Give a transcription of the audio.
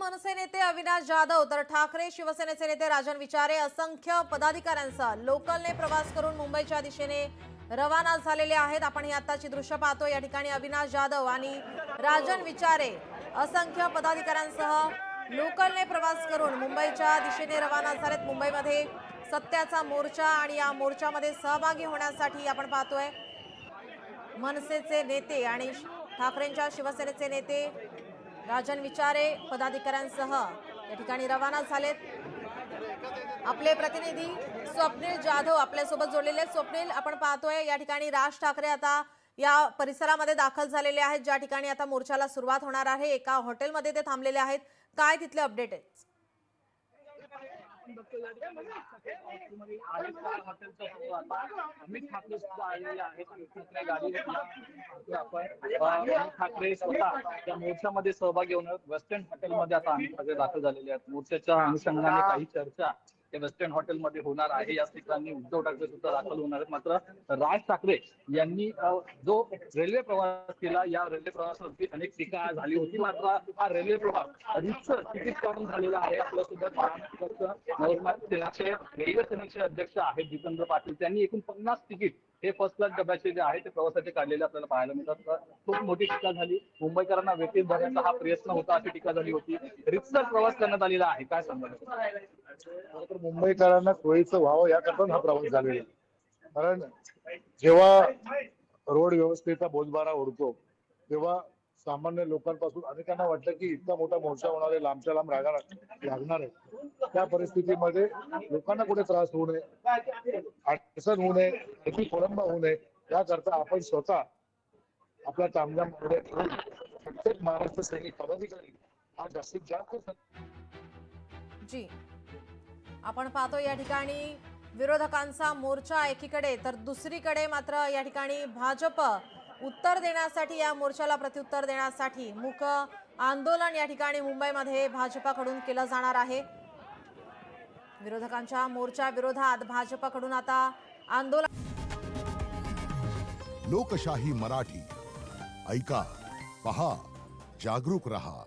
मनसे नेते अविनाश जाधव तर ठाकरे शिवसेनेचे नेते राजन विचारे असंख्य पदाधिकाऱ्यांचा लोकलने प्रवास करून मुंबईच्या दिशेने रवाना झालेले आहेत। आपण ही आताची दृश्य पाहतो। या ठिकाणी अविनाश जाधव आणि राजन विचारे असंख्य पदाधिकाऱ्यांसह लोकलने प्रवास करून मुंबईच्या दिशेने रवाना झालेत। मुंबईमध्ये सत्याचा मोर्चा आणि या मोर्चामध्ये सहभागी होण्यासाठी आपण पाहतोय मनसेचे नेते आणि ठाकरेंच्या शिवसेनेचे नेते राजन विचारे पदाधिकाऱ्यांसह या ठिकाणी रवाना झालेत। आपले प्रतिनिधी स्वप्नील जाधव आपल्या सोबत जोडलेले आहेत। स्वप्नील, आपण पाहतोय या ठिकाणी राज ठाकरे आता या परिसरामध्ये दाखल झालेले आहेत, ज्या ठिकाणी आता मोर्चाला सुरुवात होणार आहे। एका हॉटेलमध्ये ते थांबलेले आहेत। काय तिथले अपडेट आहेत? ठाकरे स्वतः त्या मोर्चामध्ये सहभागी होणार वेस्टर्न हॉटेलमध्ये आता आम्ही सगळे दाखल झालेले आहेत। मोर्चाच्या अनुषंगाने काही चर्चा या वेस्टर्न हॉटेलमध्ये होणार आहे। याच ठिकाणी उद्धव ठाकरे सुद्धा दाखल होणार आहेत। मात्र राज ठाकरे यांनी जो रेल्वे प्रवास केला, या रेल्वे प्रवासावरती अनेक टीका झाली होती। मात्र हा रेल्वे प्रवास रितसर तिकीट काढून झालेला आहे। आपल्यासोबत सेनेचे रेल्वे सेनेचे अध्यक्ष आहेत जितेंद्र पाटील, त्यांनी एकूण 50 तिकीट हे फर्स्ट क्लास डब्याचे जे आहे ते प्रवासाचे काढलेले आपल्याला पाहायला मिळतात। खूप मोठी टीका झाली। मुंबईकरांना वेटीत भरण्याचा हा प्रयत्न होता अशी टीका झाली होती। रितसर प्रवास करण्यात आलेला आहे, काय सांगाल? मुंबईकरांना सोयीचं व्हावं याकरता हा प्रवास झालेला आहे। कारण जेव्हा रोड व्यवस्थेचा बोजबारा उडतो तेव्हा सामान्य लोकांपासून अनेकांना वाटलं की इतका मोठा मोर्चा होणार आहे, लांबच्या लांब लागणार आहे। त्या परिस्थितीमध्ये लोकांना कुठे त्रास होऊ नये, अडचण होऊ नये, खोळंबा होऊ नये याकरता आपण स्वतः आपल्या तामजामध्ये प्रत्येक महाराष्ट्र सैनिक पदाधिकारी हा जास्तीत जास्त जी आपण पाहतो या ठिकाणी विरोधकांचा मोर्चा एकीकडे तर दुसरीकडे मात्र या ठिकाणी भाजप उत्तर देण्यासाठी, या मोर्चाला प्रत्युत्तर देण्यासाठी मूक आंदोलन या ठिकाणी मुंबईमध्ये भाजपकडून केलं जाणार आहे। विरोधकांच्या मोर्चा विरोधात भाजपकडून आता आंदोलन। लोकशाही मराठी ऐका, पहा, जागरूक रहा।